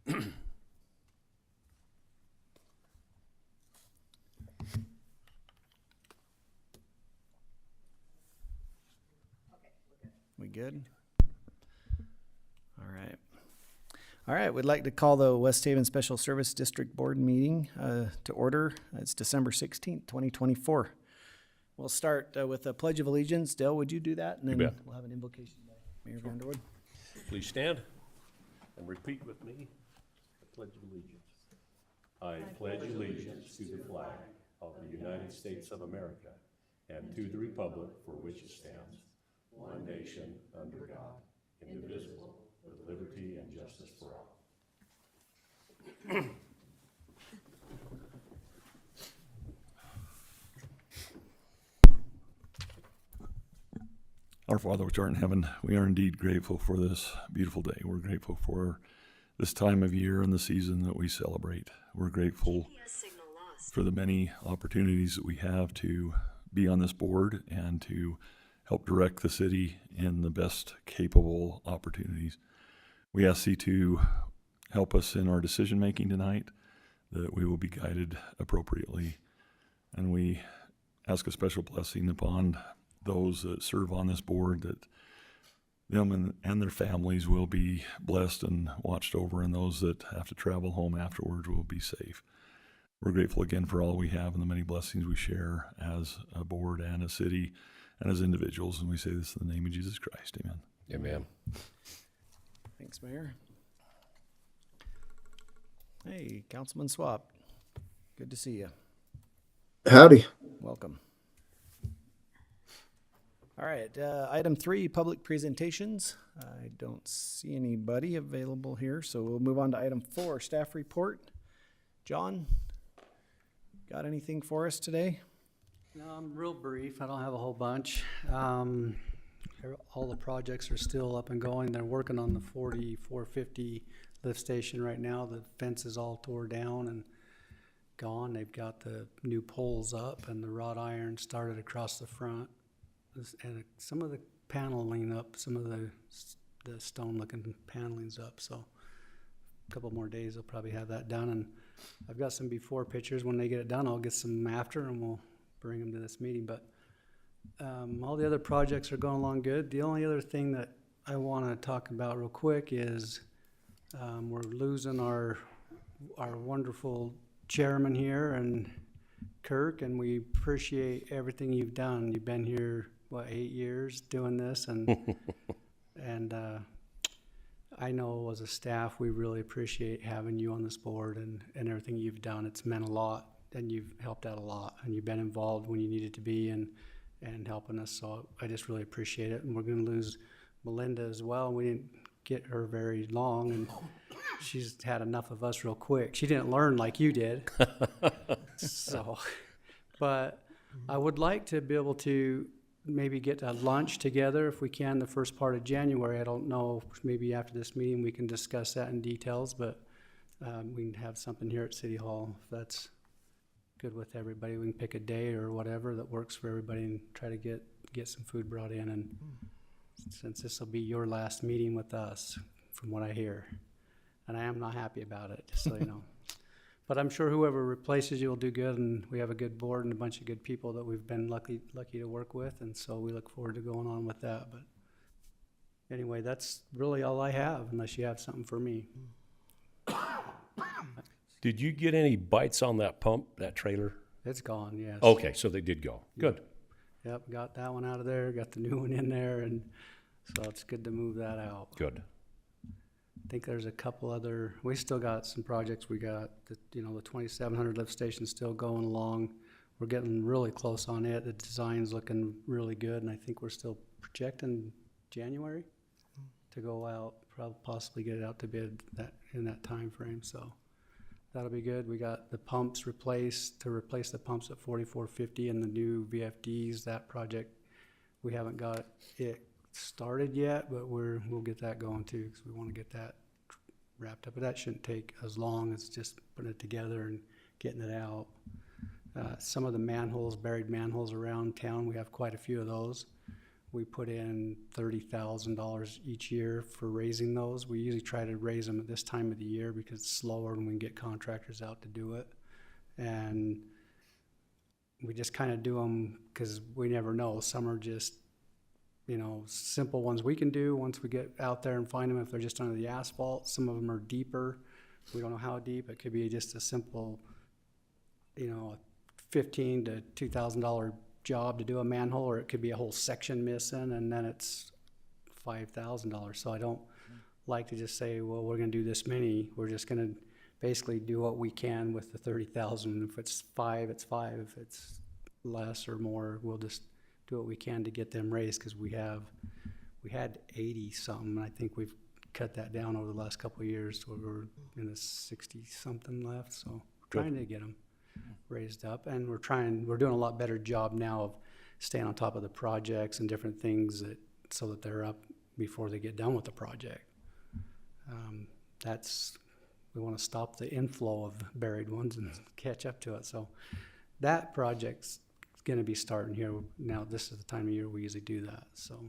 We good? All right. All right, we'd like to call the West Haven Special Service District Board meeting to order. It's December 16th, 2024. We'll start with the Pledge of Allegiance. Dale, would you do that? And then we'll have an invocation by Mayor Vanderwood. Please stand and repeat with me the Pledge of Allegiance. I pledge allegiance to the flag of the United States of America and to the republic for which it stands, one nation under God, indivisible, with liberty and justice for all. Our Father which art in heaven, we are indeed grateful for this beautiful day. We're grateful for this time of year and the season that we celebrate. We're grateful for the many opportunities that we have to be on this board and to help direct the city in the best capable opportunities. We ask Thee to help us in our decision making tonight, that we will be guided appropriately. And we ask a special blessing upon those that serve on this board, that them and their families will be blessed and watched over, and those that have to travel home afterwards will be safe. We're grateful again for all we have and the many blessings we share as a board and a city and as individuals. And we say this in the name of Jesus Christ. Amen. Amen. Thanks, Mayor. Hey, Councilman Swap. Good to see you. Howdy. Welcome. All right, item 3, public presentations. I don't see anybody available here, so we'll move on to item 4, staff report. John, got anything for us today? No, I'm real brief. I don't have a whole bunch. All the projects are still up and going. They're working on the 4450 lift station right now. The fence is all tore down and gone. They've got the new poles up and the wrought iron started across the front. And some of the paneling up, some of the stone-looking paneling's up. So a couple more days, they'll probably have that done. And I've got some before pictures. When they get it done, I'll get some after, and we'll bring them to this meeting. But all the other projects are going along good. The only other thing that I want to talk about real quick is we're losing our wonderful chairman here, and Kirk, and we appreciate everything you've done. You've been here, 8 years doing this, and and I know as a staff we really appreciate having you on this board and everything you've done. It's meant a lot, and you've helped out a lot, and you've been involved when you needed to be and helping us. So I just really appreciate it. And we're going to lose Melinda as well. We didn't get her very long, and she's had enough of us real quick. She didn't learn like you did. So, but I would like to be able to maybe get a lunch together if we can the first part of January. I don't know, maybe after this meeting we can discuss that in details, but we can have something here at City Hall if that's good with everybody. We can pick a day or whatever that works for everybody and try to get some food brought in. And since this will be your last meeting with us, from what I hear, and I am not happy about it, just so you know. But I'm sure whoever replaces you will do good, and we have a good board and a bunch of good people that we've been lucky to work with, and so we look forward to going on with that. But anyway, that's really all I have, unless you have something for me. Did you get any bites on that pump, that trailer? It's gone, yes. Okay, so they did go. Good. Yep, got that one out of there, got the new one in there, and so it's good to move that out. Good. I think there's a couple other, we still got some projects. We got the 2700 lift station still going along. We're getting really close on it. The design's looking really good, and I think we're still projecting January to go out, possibly get it out to bid in that time frame. So that'll be good. We got the pumps replaced, to replace the pumps at 4450 and the new VFDs. That project, we haven't got it started yet, but we'll get that going too, because we want to get that wrapped up. But that shouldn't take as long as just putting it together and getting it out. Some of the manholes, buried manholes around town, we have quite a few of those. we put in $30,000 each year for raising those. We usually try to raise them at this time of the year because it's slower and we can get contractors out to do it. And we just kind of do them because we never know. Some are just, simple ones we can do once we get out there and find them if they're just under the asphalt. Some of them are deeper. We don't know how deep. It could be just a simple, $1,500 to $2,000 job to do a manhole, or it could be a whole section missing, and then it's $5,000. So I don't like to just say, well, we're going to do this many. We're just going to basically do what we can with the 30,000. If it's 5, it's 5. If it's less or more, we'll just do what we can to get them raised, because we had 80 something. I think we've cut that down over the last couple of years to where we're in the 60 something left. So we're trying to get them raised up, and we're doing a lot better job now of staying on top of the projects and different things so that they're up before they get done with the project. We want to stop the inflow of buried ones and catch up to it. So that project's going to be starting here now. This is the time of year we usually do that. So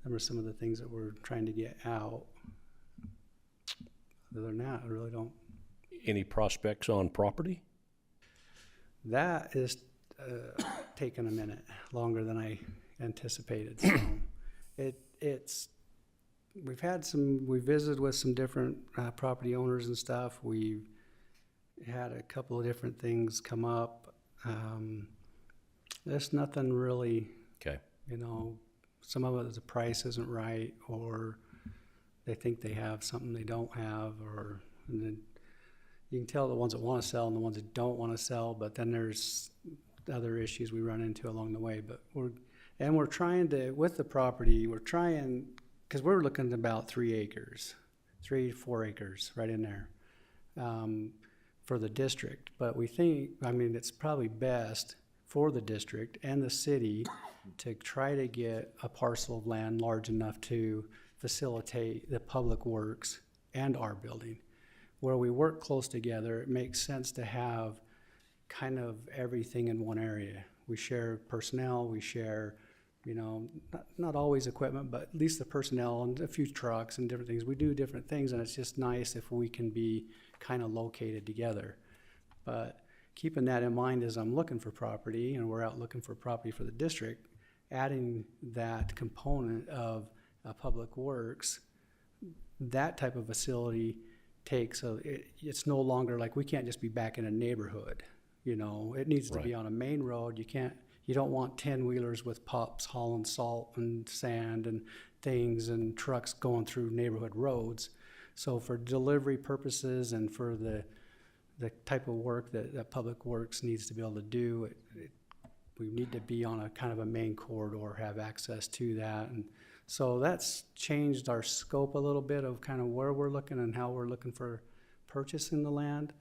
them are some of the things that we're trying to get out. Other than that, I really don't. Any prospects on property? That is taking a minute, longer than I anticipated. So we visited with some different property owners and stuff. We've had a couple of different things come up. There's nothing really, Okay. some of it the price isn't right, or they think they have something they don't have, and then you can tell the ones that want to sell and the ones that don't want to sell, but then there's other issues we run into along the way. But we're trying to, with the property, because we're looking at about 3 acres, 3 to 4 acres right in there for the district. But we think, it's probably best for the district and the city to try to get a parcel of land large enough to facilitate the public works and our building. Where we work close together, it makes sense to have kind of everything in one area. We share personnel, we share, not always equipment, but at least the personnel and a few trucks and different things. We do different things, and it's just nice if we can be kind of located together. But keeping that in mind as I'm looking for property, and we're out looking for property for the district, adding that component of public works, that type of facility it's no longer like we can't just be back in a neighborhood. It needs to be on a main road. You don't want 10-wheelers with pups hauling salt and sand and things and trucks going through neighborhood roads. So for delivery purposes and for the type of work that Public Works needs to be able to do, we need to be on a kind of a main corridor, have access to that. And so that's changed our scope a little bit of kind of where we're looking and how we're looking for purchasing the land.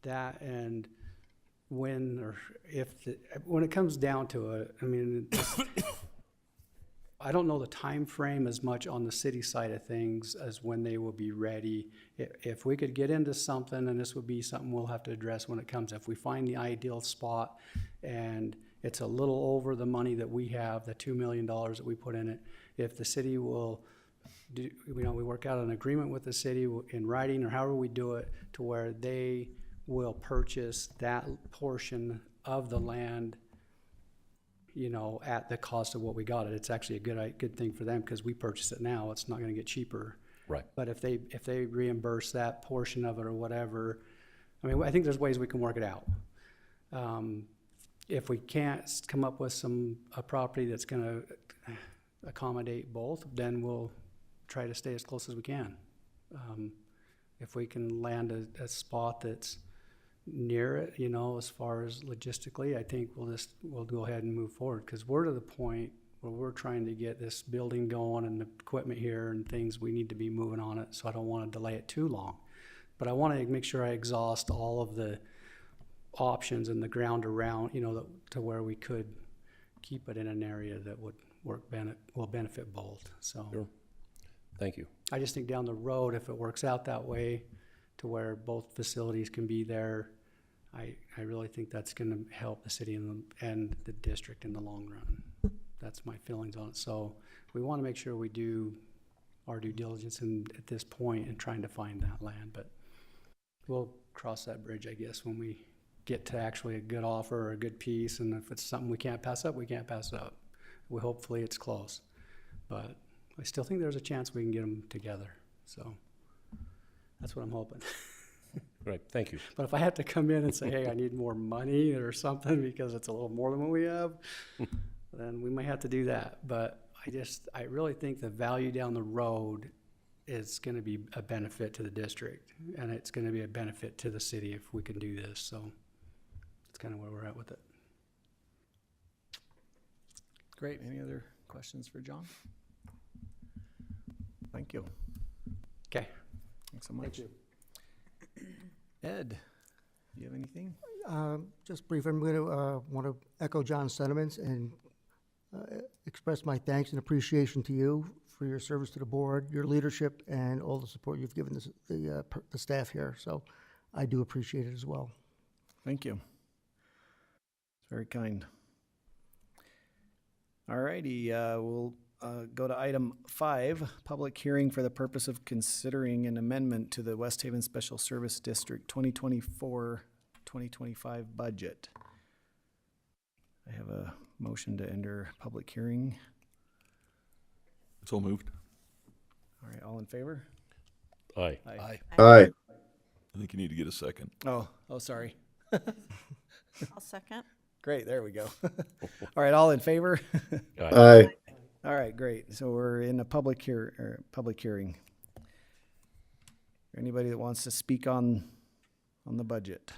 That and when it comes down to it, I don't know the time frame as much on the city side of things as when they will be ready. If we could get into something, and this would be something we'll have to address when it comes, if we find the ideal spot and it's a little over the money that we have, the $2 million that we put in it, if the city will do, we work out an agreement with the city in writing or however we do it, to where they will purchase that portion of the land, at the cost of what we got it. It's actually a good thing for them because we purchase it now. It's not going to get cheaper. Right. But if they reimburse that portion of it or whatever, I think there's ways we can work it out. If we can't come up with a property that's going to accommodate both, then we'll try to stay as close as we can. If we can land a spot that's near it, as far as logistically, I think we'll go ahead and move forward, because we're to the point where we're trying to get this building going and the equipment here and things. We need to be moving on it, so I don't want to delay it too long. But I want to make sure I exhaust all of the options in the ground around, to where we could keep it in an area that would will benefit both. So Sure. Thank you. I just think down the road, if it works out that way, to where both facilities can be there, I really think that's gonna help the city and the district in the long run. That's my feelings on it. So we wanna make sure we do our due diligence at this point in trying to find that land, but we'll cross that bridge, I guess, when we get to actually a good offer or a good piece, and if it's something we can't pass up, we can't pass it up. Hopefully it's close, but I still think there's a chance we can get them together, so that's what I'm hoping. Right, thank you. But if I have to come in and say, hey, I need more money or something because it's a little more than what we have, then we might have to do that. But I really think the value down the road is gonna be a benefit to the district, and it's gonna be a benefit to the city if we can do this, so that's kinda where we're at with it. Great. Any other questions for John? Thank you. Okay. Thanks so much. Ed, do you have anything? Just brief, I'm going to want to echo John's sentiments and express my thanks and appreciation to you for your service to the board, your leadership, and all the support you've given the staff here. So I do appreciate it as well. Thank you. It's very kind. All righty, we'll go to item 5, public hearing for the purpose of considering an amendment to the West Haven Special Service District 2024-2025 budget. I have a motion to enter public hearing. So moved. All right, all in favor? Aye. Aye. Aye. I think you need to get a second. Oh, sorry. I'll second. Great, there we go. All right, all in favor? Aye. All right, great. So we're in a public hearing. Anybody that wants to speak on the budget?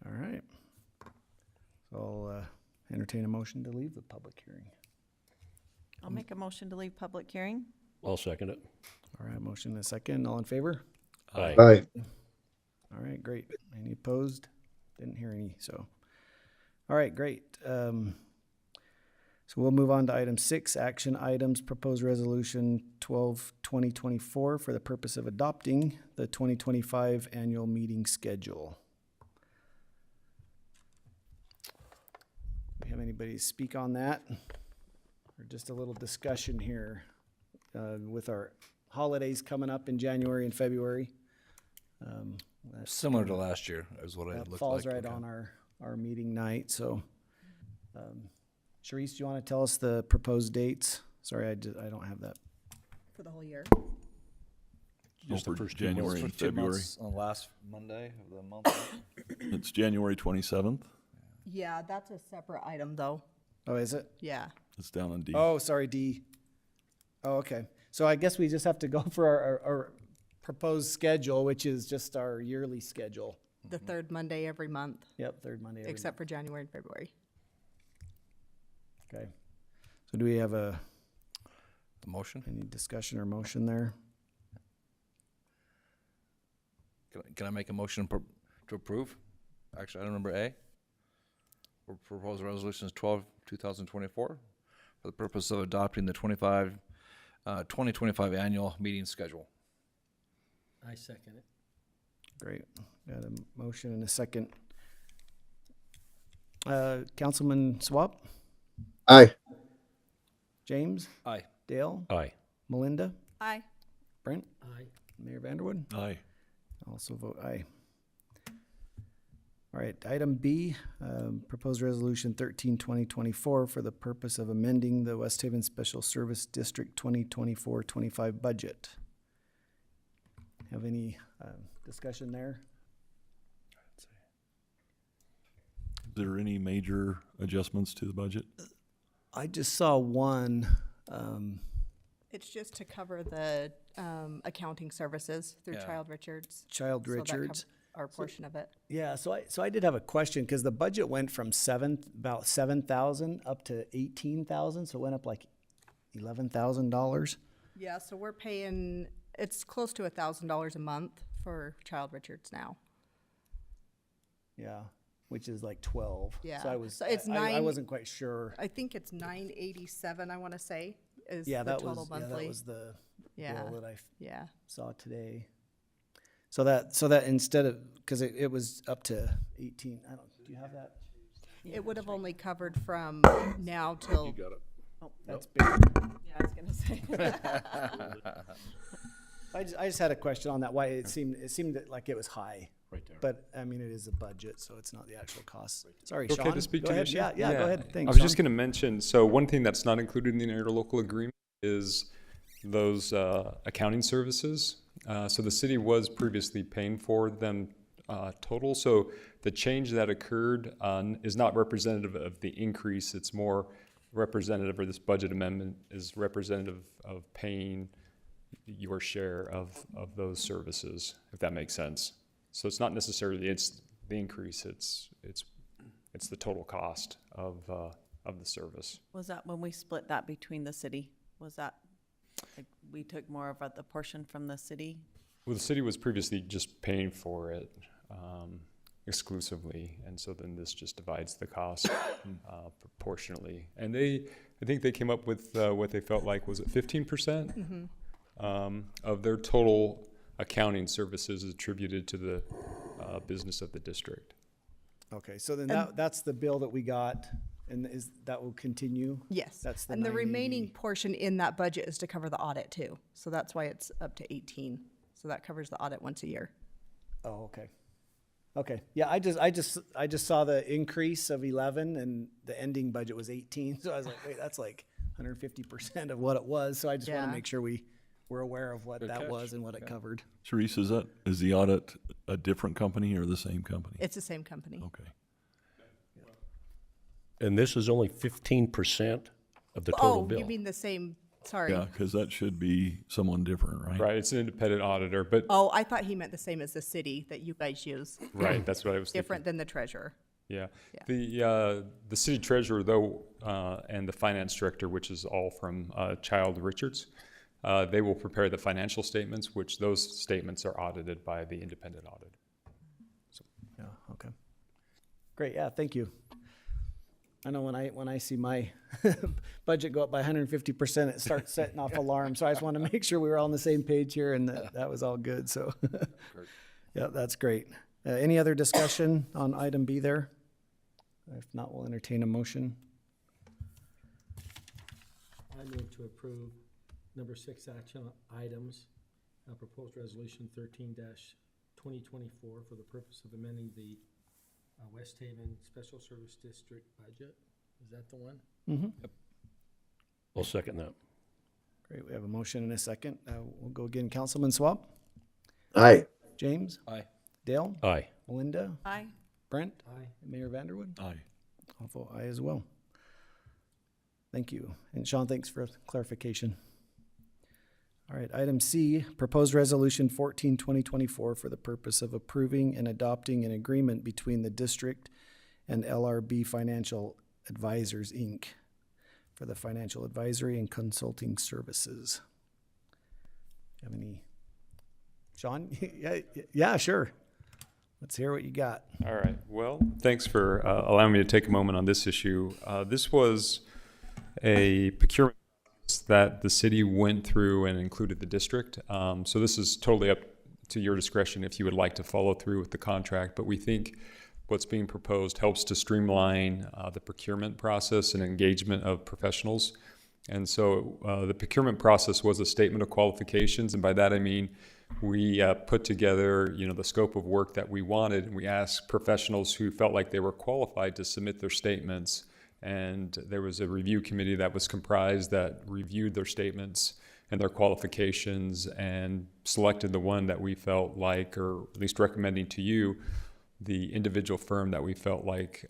All right. So I'll entertain a motion to leave the public hearing. I'll make a motion to leave public hearing. I'll second it. All right, motion and a second. All in favor? Aye. Aye. All right, great. Any opposed? Didn't hear any, so. All right, great. So we'll move on to item 6, action items, proposed resolution 12-2024 for the purpose of adopting the 2025 annual meeting schedule. Do we have anybody speak on that? Or just a little discussion here with our holidays coming up in January and February? That's Similar to last year is what it that looked like. falls right Okay. on our meeting night, so. Sharice, do you want to tell us the proposed dates? Sorry, I don't have that. For the whole year. Just the For first 2 January and First 2 February. months on the last Monday of the month. It's January 27th. Yeah, that's a separate item though. Oh, is it? Yeah. It's down on D. Oh, sorry, D. Oh, okay. So I guess we just have to go for our proposed schedule, which is just our yearly schedule. The third Monday every month, Yep, third Monday. every except for January and February. month. Okay. So do we have The motion? any discussion or motion there? Can I make a motion to approve? Actually, item number A. Proposed resolution is 12-2024 for the purpose of adopting the 2025 annual meeting schedule. I second it. Great. Got a motion and a second. Councilman Swap, Aye. James, Aye. Dale, Aye. Melinda, Aye. Brent, Aye. Mayor Vanderwood. Aye. Also vote aye. All right, item B, proposed resolution 13-2024 for the purpose of amending the West Haven Special Service District 2024-25 budget. Have any discussion there? Is there any major adjustments to the budget? I just saw one. It's just to cover the accounting services through Yeah. Child Richards. Child So that Richards. covers our portion of it. Yeah, so I did have a question because the budget went from about 7,000 up to 18,000, so it went up like $11,000. Yeah, so we're paying, it's close to $1,000 a month for Child Richards now. Yeah, which is like 12. Yeah, So I was so it's I nine- wasn't quite sure. I think it's $987, I want to say, is Yeah, the that total was, yeah, that monthly. was the Yeah, bill that I yeah. saw today. So that instead of, because it was up to 18, I don't, do you have that? It would have only covered from now till, Got it. That's big. yeah, I was gonna say. I just had a question on that, why it seemed like it was high. Right there. But, I mean, it is a budget, so it's not the actual cost. Sorry, Okay Sean. to speak go to the ahead. issue? Yeah, go ahead. Thanks, I was Sean. just going to mention, so one thing that's not included in the interlocal agreement is those accounting services. So the city was previously paying for them total. So the change that occurred is not representative of the increase. It's more representative, or this budget amendment is representative of paying your share of those services, if that makes sense. So it's not necessarily it's the increase. It's the total cost of the service. Was that when we split that between the city? Was that, like, we took more of the portion from the city? Well, the city was previously just paying for it exclusively, and so then this just divides the cost proportionally. And I think they came up with what they felt like, was it 15% of their total accounting services attributed to the business of the district. Okay, so then that's the bill that we got, and that will continue? Yes, That's the and the 980. remaining portion in that budget is to cover the audit too. So that's why it's up to 18. So that covers the audit once a year. Oh, okay. Okay, yeah, I just saw the increase of 11 and the ending budget was 18, so I was like, wait, that's like 150% of what it was, so I just want Yeah. to make sure we're aware of what Good that catch. was and what it covered. Sharice, is the audit a different company or the same company? It's the same company. Okay. And this is only 15% of the total Oh, bill. you mean the same, sorry. Yeah, because that should be someone different, right? Right, it's an independent auditor, but Oh, I thought he meant the same as the city that you guys use, right, that's what I was thinking. different than the treasurer. Yeah. Yeah. The city treasurer, though, and the finance director, which is all from Child Richards, they will prepare the financial statements, which those statements are audited by the independent audit. Yeah, okay. Great, yeah, thank you. I know when I see my budget go up by 150%, it starts setting off alarms, so I just want to make sure we were all on the same page here and that was all good, so. Yeah, that's great. Any other discussion on item B there? If not, we'll entertain a motion. I move to approve number 6 action items, proposed resolution 13-2024 for the purpose of amending the West Haven Special Service District budget. Is that the one? Mm-hmm. I'll second that. Great, we have a motion and a second. We'll go again. Councilman Swab, Aye. James, Aye. Dale, Aye. Melinda, Aye. Brent, Aye. and Mayor Vanderwood. Aye. I'll vote aye as well. Thank you. And Sean, thanks for clarification. All right, item C, proposed resolution 14-2024 for the purpose of approving and adopting an agreement between the district and LRB Financial Advisors, Inc. for the financial advisory and consulting services. Have any? Sean? Yeah, sure. Let's hear what you got. All right. Well, thanks for allowing me to take a moment on this issue. This was a procurement that the city went through and included the district. So this is totally up to your discretion if you would like to follow through with the contract. But we think what's being proposed helps to streamline the procurement process and engagement of professionals. And so the procurement process was a statement of qualifications, and by that I mean we put together, the scope of work that we wanted, and we asked professionals who felt like they were qualified to submit their statements. And there was a review committee that was comprised that reviewed their statements and their qualifications and selected the one that we felt like, or at least recommending to you, the individual firm that we felt like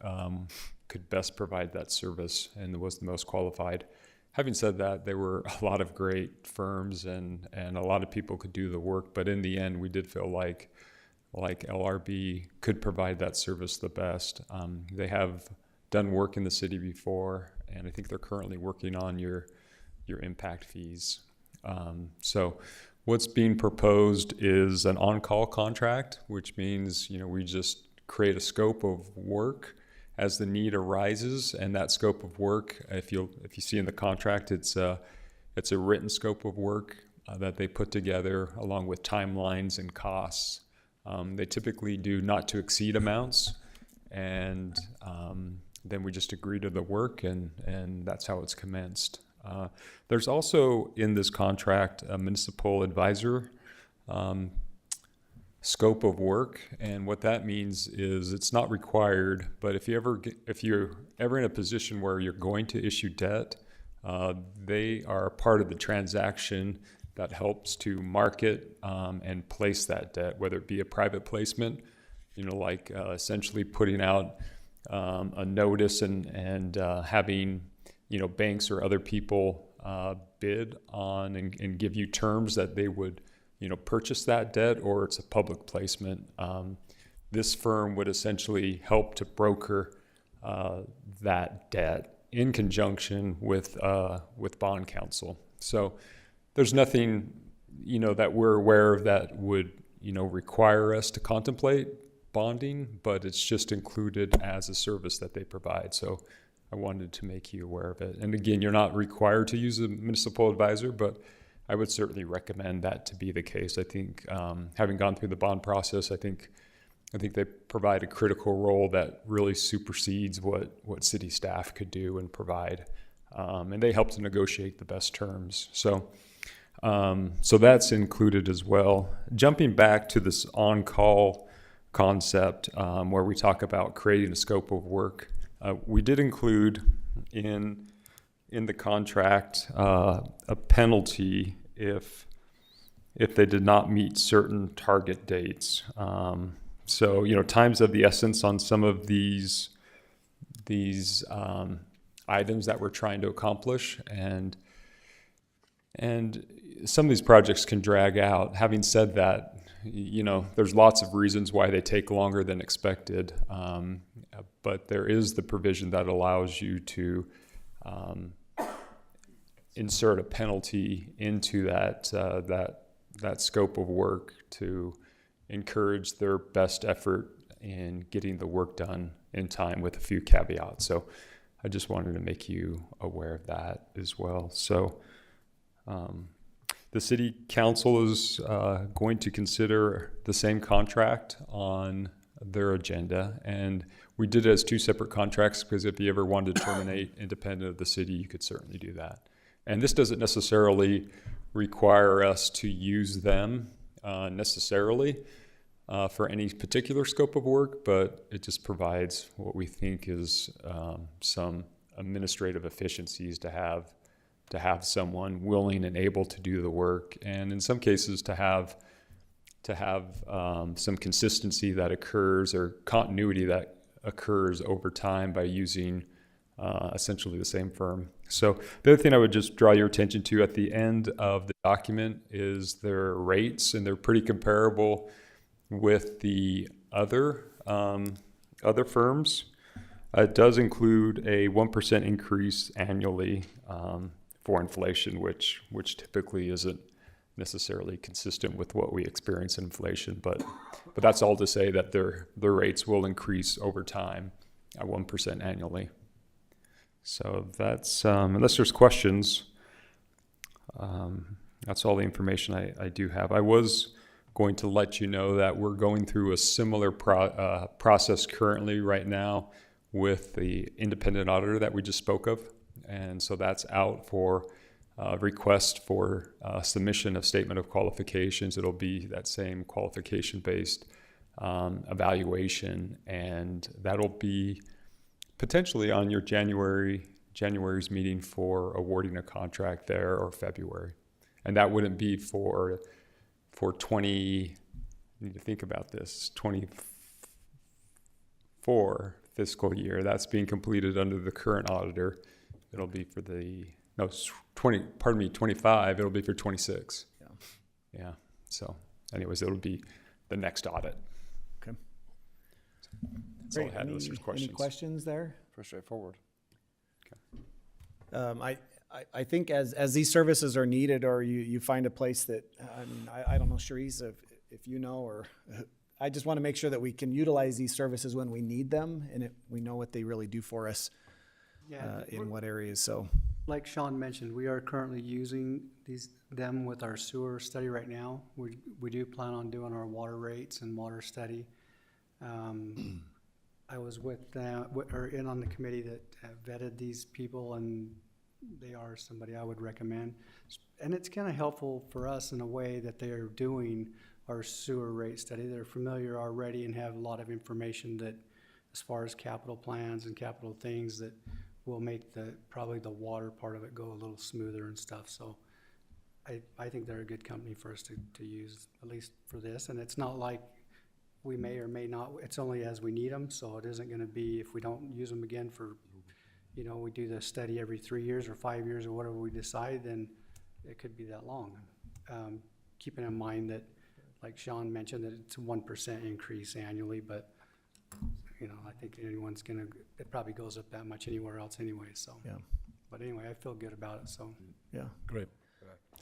could best provide that service and was the most qualified. Having said that, there were a lot of great firms and a lot of people could do the work, but in the end, we did feel like LRB could provide that service the best. They have done work in the city before, and I think they're currently working on your impact fees. So what's being proposed is an on-call contract, which means, we just create a scope of work as the need arises, and that scope of work, if you see in the contract, it's It's a written scope of work that they put together along with timelines and costs. They typically do not to exceed amounts, and then we just agree to the work, and that's how it's commenced. There's also in this contract a municipal advisor scope of work, and what that means is it's not required, but if you're ever in a position where you're going to issue debt, they are part of the transaction that helps to market and place that debt, whether it be a private placement, like essentially putting out a notice and having banks or other people bid on and give you terms that they would purchase that debt, or it's a public placement. This firm would essentially help to broker that debt in conjunction with bond counsel. So there's nothing that we're aware of that would require us to contemplate bonding, but it's just included as a service that they provide. So I wanted to make you aware of it. And again, you're not required to use a municipal advisor, but I would certainly recommend that to be the case. I think having gone through the bond process, I think they provide a critical role that really supersedes what city staff could do and provide. And they help to negotiate the best terms. So that's included as well. Jumping back to this on-call concept where we talk about creating a scope of work, we did include in the contract a penalty if they did not meet certain target dates. So time's of the essence on some of these items that we're trying to accomplish, and some of these projects can drag out. Having said that, there's lots of reasons why they take longer than expected, but there is the provision that allows you to insert a penalty into that scope of work to encourage their best effort in getting the work done in time, with a few caveats. So I just wanted to make you aware of that as well. So the city council is going to consider the same contract on their agenda, and we did it as two separate contracts because if you ever wanted to terminate independent of the city, you could certainly do that. And this doesn't necessarily require us to use them necessarily for any particular scope of work, but it just provides what we think is some administrative efficiencies to have someone willing and able to do the work, and in some cases to have some consistency that occurs, or continuity that occurs over time by using essentially the same firm. So the other thing I would just draw your attention to at the end of the document is their rates, and they're pretty comparable with the other firms. It does include a 1% increase annually for inflation, which typically isn't necessarily consistent with what we experience in inflation, but that's all to say that their rates will increase over time at 1% annually. So that's unless there's questions, that's all the information I do have. I was going to let you know that we're going through a similar process currently right now with the independent auditor that we just spoke of, and so that's out for request for submission of statement of qualifications. It'll be that same qualification-based evaluation, and that'll be potentially on your January's meeting for awarding a contract there, or February. And that wouldn't be for 20, I need to think about this, 24 fiscal year. That's being completed under the current auditor. It'll be for 25, it'll be for 26. Yeah. So anyways, it'll be the next audit. Okay. That's all I had. Unless there's questions. Any questions there? Pretty straightforward. I think as these services are needed, or you find a place that, I don't know, Cherise, if you know, or I just want to make sure that we can utilize these services when we need them, and we know what they really do for us in what areas. So Like Sean mentioned, we are currently using them with our sewer study right now. We do plan on doing our water rates and water study. I was with them, or in on the committee that vetted these people, and they are somebody I would recommend. And it's kind of helpful for us in a way that they are doing our sewer rate study. They're familiar already and have a lot of information that, as far as capital plans and capital things, that will make probably the water part of it go a little smoother and stuff. So I think they're a good company for us to use, at least for this. And it's not like we may or may not, it's only as we need them. So it isn't gonna be, if we don't use them again for, we do the study every 3 years or 5 years or whatever we decide, then it could be that long. Keeping in mind that, like Sean mentioned, that it's a 1% increase annually, but I think it probably goes up that much anywhere else anyway, so. Yeah. But anyway, I feel good about it, so. Yeah. Great.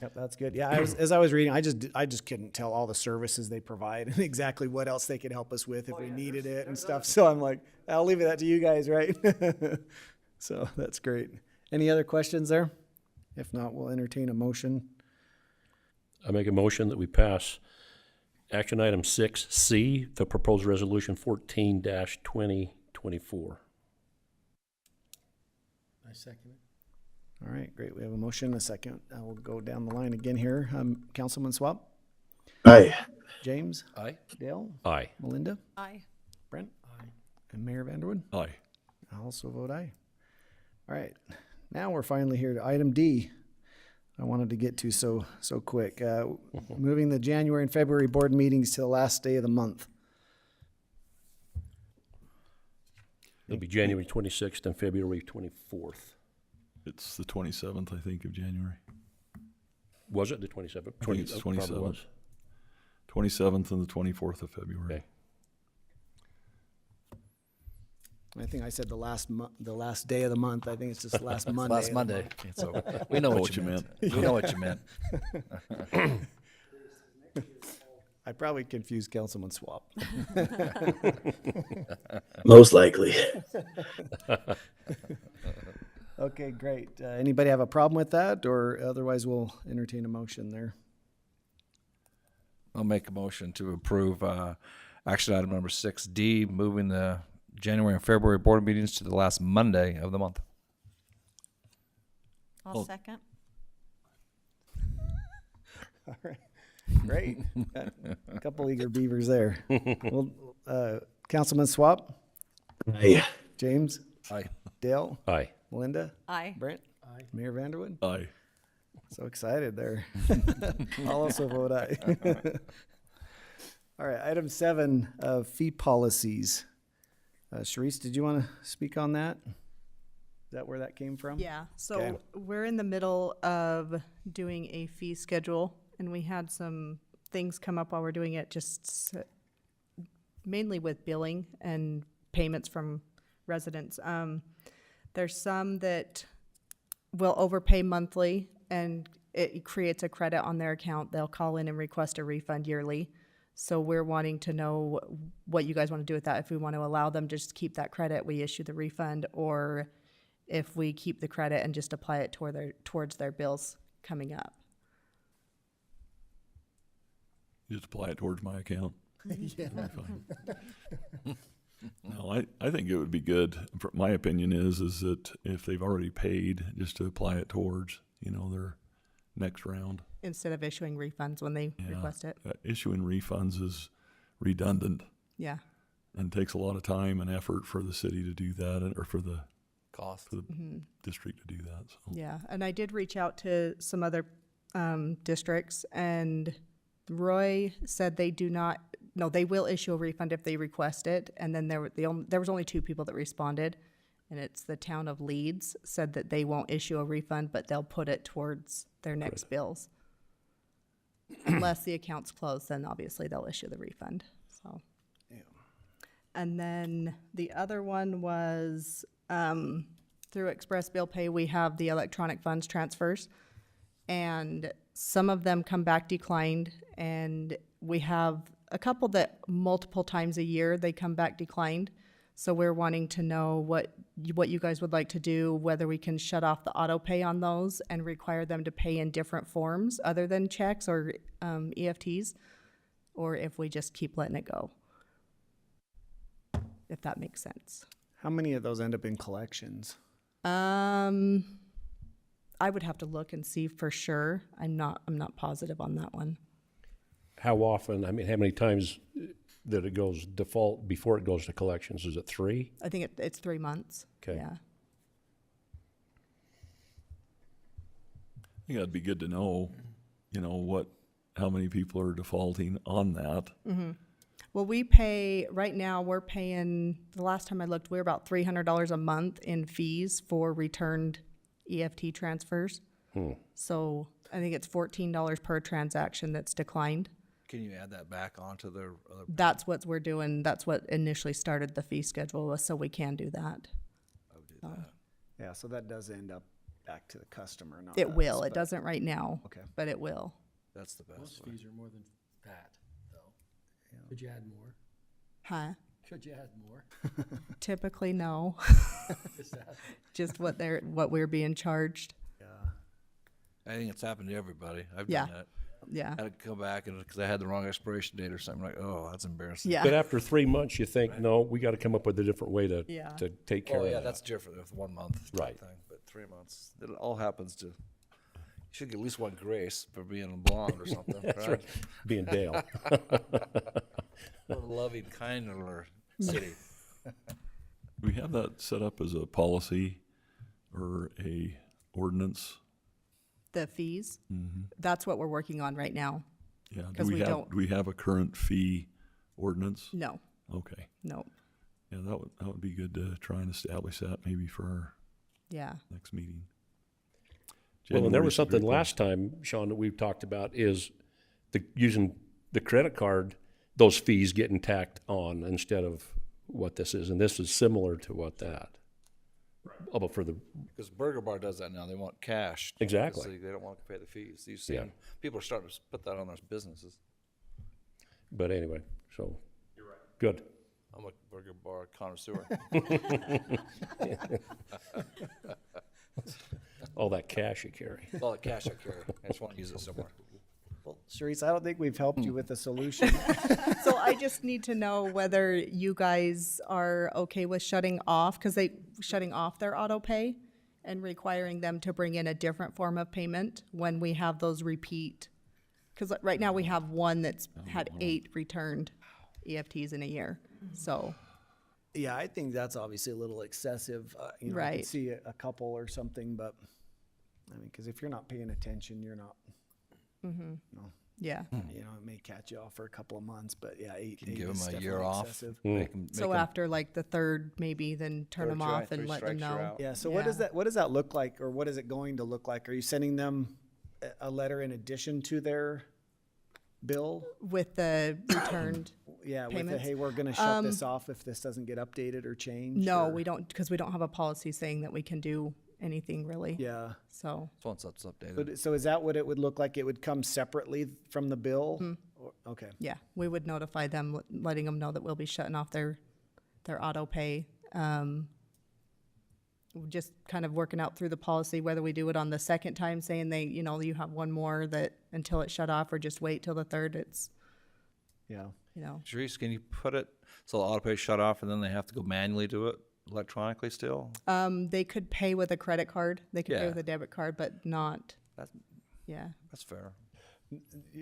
Yep, that's good. Yeah, as I was reading, I just couldn't tell all the services they provide and exactly what else they could help us with if we needed it and stuff. So I'm like, I'll leave that to you guys, right? So that's great. Any other questions there? If not, we'll entertain a motion. I make a motion that we pass action item 6C, the proposed resolution 14-2024. I second it. All right, great. We have a motion and a second. We'll go down the line again here. Councilman Swap, Aye. James, Aye. Dale, Aye. Melinda, Aye. Brent, Aye. and Mayor Vanderwood. Aye. I also vote aye. All right, now we're finally here to item D. I wanted to get to so quick. Moving the January and February board meetings to the last day of the month. It'll be January 26th and February 24th. It's the 27th, I think, of January. Was it the 27th? I think it's Probably 27th. was. 27th and the 24th of February. Okay. I think I said the last day of the month. I think it's just the last Monday. Last of the Monday. month. So we know what you meant. We know what you meant. I probably confused Councilman Swap. Most likely. Okay, great. Anybody have a problem with that, or otherwise we'll entertain a motion there? I'll make a motion to approve action item number 6D, moving the January and February board meetings to the last Monday of the month. I'll second. All right, great. Got a couple eager beavers there. Well, Councilman Swap, Aye. James, Aye. Dale, Aye. Melinda, Aye. Brent, Aye. Mayor Vanderwood. Aye. So excited there. I'll also vote aye. All right, item 7, fee policies. Sharice, did you want to speak on that? Is that where that came from? Yeah, so Okay. we're in the middle of doing a fee schedule, and we had some things come up while we're doing it, just mainly with billing and payments from residents. There's some that will overpay monthly, and it creates a credit on their account. They'll call in and request a refund yearly. So we're wanting to know what you guys want to do with that. If we want to allow them to just keep that credit, we issue the refund, or if we keep the credit and just apply it towards their bills coming up. Just apply it towards my account. Yeah. No, I think it would be good. My opinion is that if they've already paid, just to apply it towards, their next round. Instead of issuing refunds when they Yeah. request it. Issuing refunds is redundant Yeah. and takes a lot of time and effort for the city to do that, or for the Cost. district to do that. So Yeah, and I did reach out to some other districts, and Roy said they will issue a refund if they request it. And then there was only 2 people that responded, and it's the town of Leeds said that they won't issue a refund, but they'll put it towards their next bills. Unless the account's closed, then obviously they'll issue the refund, so. Yeah. And then the other one was, through Express Bill Pay, we have the electronic funds transfers. And some of them come back declined, and we have a couple that multiple times a year, they come back declined. So we're wanting to know what you guys would like to do, whether we can shut off the auto pay on those and require them to pay in different forms other than checks or EFTs, or if we just keep letting it go. If that makes sense. How many of those end up in collections? I would have to look and see for sure. I'm not positive on that one. How often, I mean, how many times that it goes default before it goes to collections? Is it 3? I think it's 3 months. Okay. Yeah. I think that'd be good to know, how many people are defaulting on that. Well, we pay, right now, we're paying, the last time I looked, we were about $300 a month in fees for returned EFT transfers. So I think it's $14 per transaction that's declined. Can you add that back onto their other? That's what we're doing. That's what initially started the fee schedule, was so we can do that. I would do that. Yeah, so that does end up back to the customer, not It us, will. It but- doesn't right now, Okay. but it will. That's the best Most way. fees are more than that, though. Could you add more? Huh? Could you add more? Typically, no. Just add- Just what we're being charged. I think it's happened to everybody. I've Yeah. done that. Yeah. I had to come back and because I had the wrong expiration date or something, like, oh, that's embarrassing. Yeah. But after 3 months, you think, no, we got to come up with a different way to, Yeah. to take care Oh, of yeah, that. that's different with 1 month type Right. thing, but 3 months, it all happens to, you should get at least one grace for being a blonde or something, That's right? right. Being Dale. What a loving, kinder city. We have that set up as a policy or a ordinance. The fees, that's what we're working on right now. Yeah, do 'Cause we don't- do we have a current fee ordinance? No, Okay, no, yeah, that would be good to try and establish that maybe for our yeah. next meeting. Well, and there was January's a something great one. last time, Sean, that we've talked about is using the credit card, those fees getting tacked on instead of what this is. And this is similar to what that. Oh, but for the, Because Burger Bar does that now, they want cash. Exactly. Because they don't want to pay the fees. You see, Yeah. people are starting to put that on their businesses. but anyway, so. You're right. Good. I'm a Burger Bar connoisseur. All that cash you carry. All the cash I carry, I just want to use it somewhere. Well, Sharice, I don't think we've helped you with a solution. So I just need to know whether you guys are okay with shutting off their auto pay and requiring them to bring in a different form of payment when we have those repeat. Because right now we have one that's had 8 returned EFTs in a year, so. Yeah, I think that's obviously a little excessive. I could Right. see a couple or something, but, I mean, because if you're not paying attention, you're not, Yeah. it may catch you off for a couple of months, but yeah, eight Can is give them a definitely year off. excessive. Make 'em- So make 'em- after like the third, maybe, then turn them off and let them know. Yeah, so what does that look like, or what is it going to look like? Are you sending them a letter in addition to their bill? With the returned, Yeah, with the, Payments? hey, we're gonna shut this off if this doesn't get updated or changed? no, or- we don't, because we don't have a policy saying that we can do anything really, Yeah, so. Once that's updated. so is that what it would look like? It would come separately from the bill? Or- Okay, Yeah, we would notify them, letting them know that we'll be shutting off their auto pay. We're just kind of working out through the policy, whether we do it on the second time, saying you have one more that until it's shut off, or just wait till the third, it's, yeah. Therese, can you put it so the auto pay shut off and then they have to go manually do it electronically still? They could pay with a credit card, they could pay Yeah. with a debit card, but not, That's, yeah, that's fair.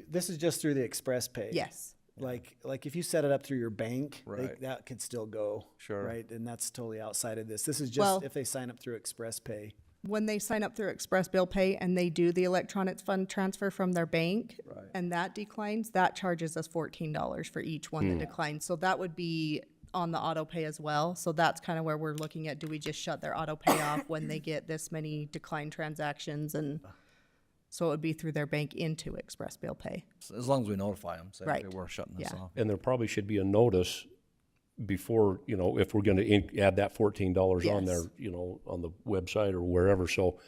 This is just through the express pay? yes. Like if you set it up through your bank, Right. that could still go. Sure. Right, and that's totally outside of this. This is Well- just if they sign up through express pay. When they sign up through Express Bill Pay and they do the electronic fund transfer from their bank, Right. and that declines, that charges us $14 for each one that declines. So that would be on the auto pay as well. So that's kind of where we're looking at, do we just shut their auto pay off when they get this many declined transactions? And so it would be through their bank into Express Bill Pay. As long as we notify them, say, Right. okay, we're shutting this Yeah. off. And there probably should be a notice before, if we're gonna add that $14 on there, Yes. On the website or wherever. So,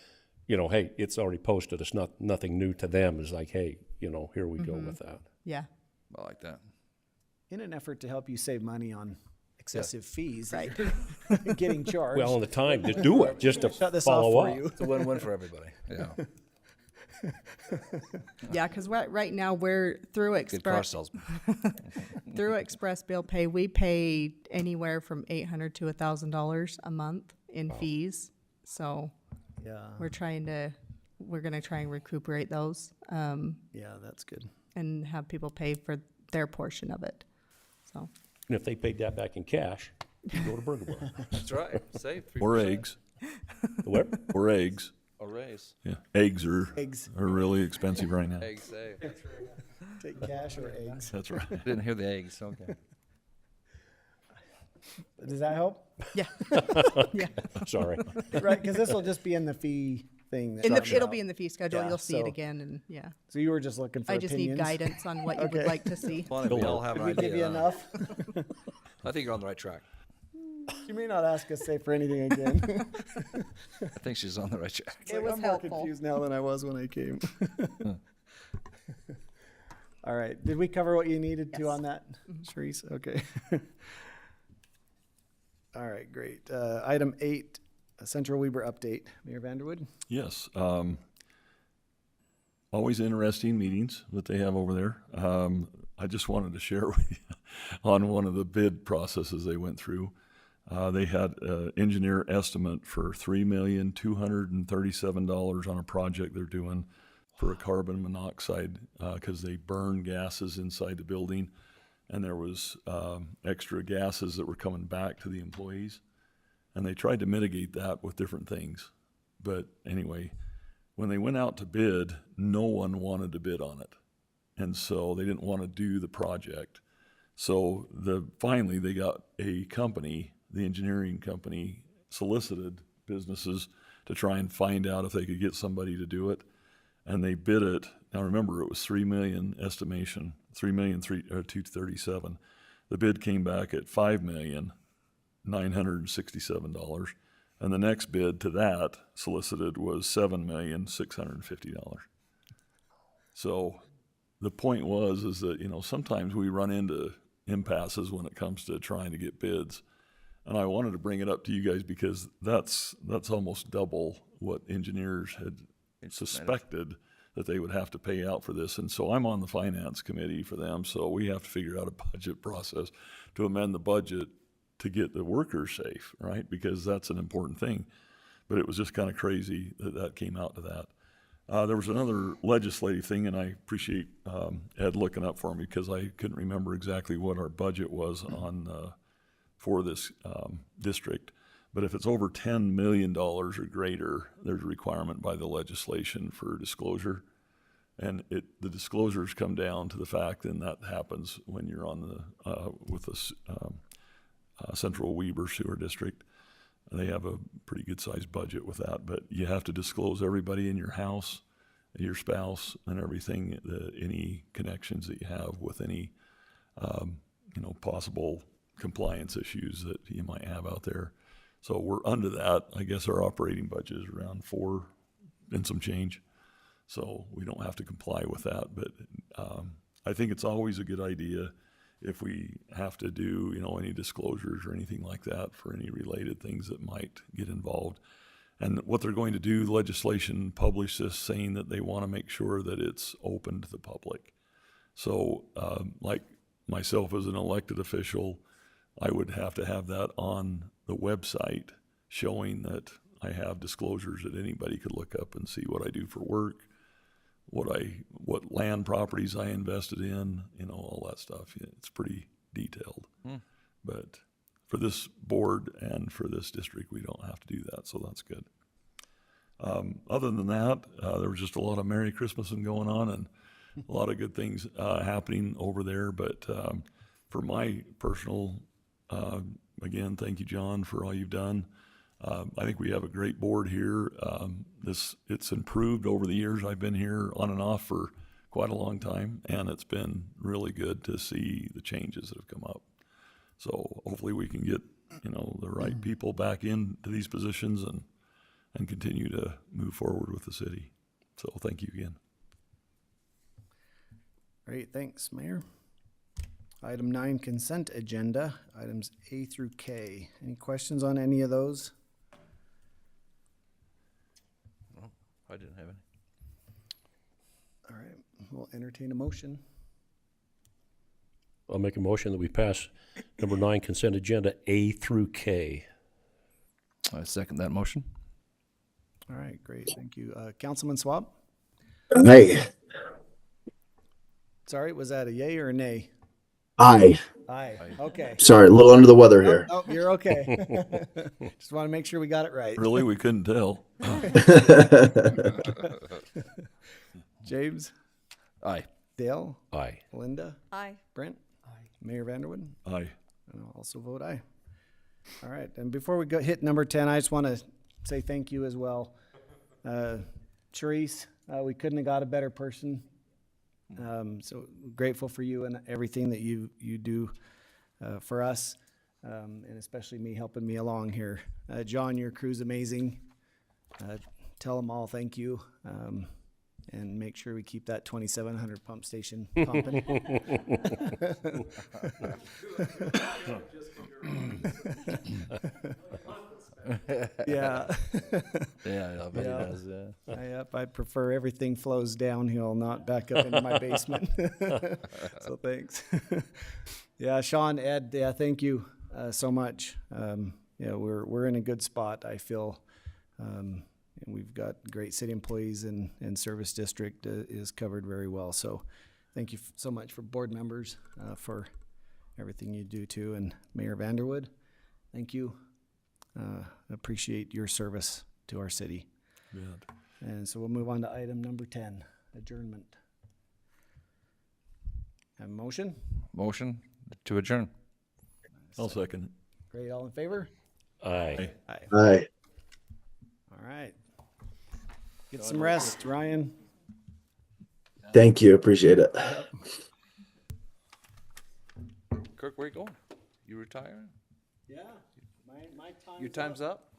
hey, it's already posted. It's nothing new to them. It's like, hey, here we go with that. Yeah, I like that. In an effort to help you save money on excessive fees that Right. you're getting charged. Well, and the time to do it, just to Shut this off follow for up. you. It's a win-win for everybody, yeah. Yeah, because right now we're through Good car Express, salesman. through Express Bill Pay, we pay anywhere from $800 to $1,000 a month in fees. So Yeah, we're gonna try and recuperate those, yeah, that's good. and have people pay for their portion of it. So, And if they paid that back in cash, you go to Burger Bar. That's right, save 3%. Or eggs, What? or eggs. Or raise, Yeah, eggs are Eggs, really expensive right now. eggs save. take cash or eggs. That's right. Didn't hear the eggs, okay. Does that help? yeah. Yeah. Sorry. Right, because this will just be in the fee thing. that comes It'll out. be in the fee schedule. Yeah, You'll see it so- again, and yeah. So you were just looking for I just need opinions? guidance on what you would Okay. like to see. Well, I think we all have Did an we give you idea. enough? I think you're on the right track. You may not ask us, say, for anything again. I think she's on the right track. It's like, was I'm helpful. more confused now than I was when I came. All right, did we cover what you needed to Yes. on that, Sharice? Okay. All right, great. Item 8, Central Weber update. Mayor Vanderwood? Yes. Always interesting meetings that they have over there. I just wanted to share with you on one of the bid processes they went through. They had an engineer estimate for $3,237,000 on a project they're doing for a carbon monoxide because they burn gases inside the building, and there was extra gases that were coming back to the employees, and they tried to mitigate that with different things. But anyway, when they went out to bid, no one wanted to bid on it, and so they didn't want to do the project. So finally they got a company, the engineering company, solicited businesses to try and find out if they could get somebody to do it, and they bid it. Now remember, it was $3 million estimation, $3,237,000. The bid came back at $5,967,000, and the next bid to that solicited was $7,650,000. So the point is that, you know, sometimes we run into impasses when it comes to trying to get bids. And I wanted to bring it up to you guys because that's almost double what engineers had suspected that they would have to pay out for this. And so I'm on the finance committee for them, so we have to figure out a budget process to amend the budget to get the workers safe, right? Because that's an important thing. But it was just kind of crazy that came out to that. There was another legislative thing, and I appreciate Ed looking up for me because I couldn't remember exactly what our budget was on for this district. But if it's over $10 million or greater, there's a requirement by the legislation for disclosure. And the disclosures come down to the fact, and that happens when you're on with the Central Weber Sewer District. They have a pretty good sized budget with that, but you have to disclose everybody in your house, your spouse, and everything, any connections that you have with any, possible compliance issues that you might have out there. So we're under that. I guess our operating budget is around 4 and some change. So we don't have to comply with that, but I think it's always a good idea if we have to do, any disclosures or anything like that for any related things that might get involved. And what they're going to do, the legislation published this saying that they want to make sure that it's open to the public. So like myself as an elected official, I would have to have that on the website showing that I have disclosures that anybody could look up and see what I do for work, what land properties I invested in, all that stuff. It's pretty detailed. But for this board and for this district, we don't have to do that, so that's good. Other than that, there was just a lot of Merry Christmasing going on and a lot of good things happening over there. But for my personal, again, thank you, John, for all you've done. I think we have a great board here. It's improved over the years. I've been here on and off for quite a long time, and it's been really good to see the changes that have come up. So hopefully we can get, the right people back into these positions and continue to move forward with the city. So thank you again. Great, thanks, Mayor. Item 9, consent agenda, items A through K. Any questions on any of those? No, I didn't have any. All right, we'll entertain a motion. I'll make a motion that we pass number 9 consent agenda A through K. I second that motion. All right, great, thank you. Councilman Swab? Aye. Sorry, was that a yay or a nay? Aye. Aye, okay. Sorry, a little under the weather here. Oh, you're okay. Just want to make sure we got it right. Really, we couldn't tell. James? Aye. Dale? Aye. Linda? Aye. Brent? Mayor Vanderwood? Aye. And I'll also vote aye. All right, and before we go hit number 10, I just want to say thank you as well. Charisse, we couldn't have got a better person. So grateful for you and everything that you do for us, and especially me helping me along here. John, your crew's amazing. Tell them all thank you, and make sure we keep that 2,700 pump station pumping. Yeah. Yeah, I bet Yeah. it does, yeah. Yep, I prefer everything flows downhill, not back up into my basement. So thanks. Yeah, Sean, Ed, yeah, thank you so much. Yeah, we're in a good spot, I feel. And we've got great city employees, and service district is covered very well. So thank you so much for board members for everything you do too. And Mayor Vanderwood, thank you. Appreciate your service to our city. Yeah. And so we'll move on to item number 10, adjournment. Have a motion? Motion to adjourn. I'll second it. Great, all in favor? Aye. Aye. Aye. All right. Get some rest, Ryan. Thank you. Appreciate it. Kirk, where you going? You retiring? Yeah, my time. Your time's up?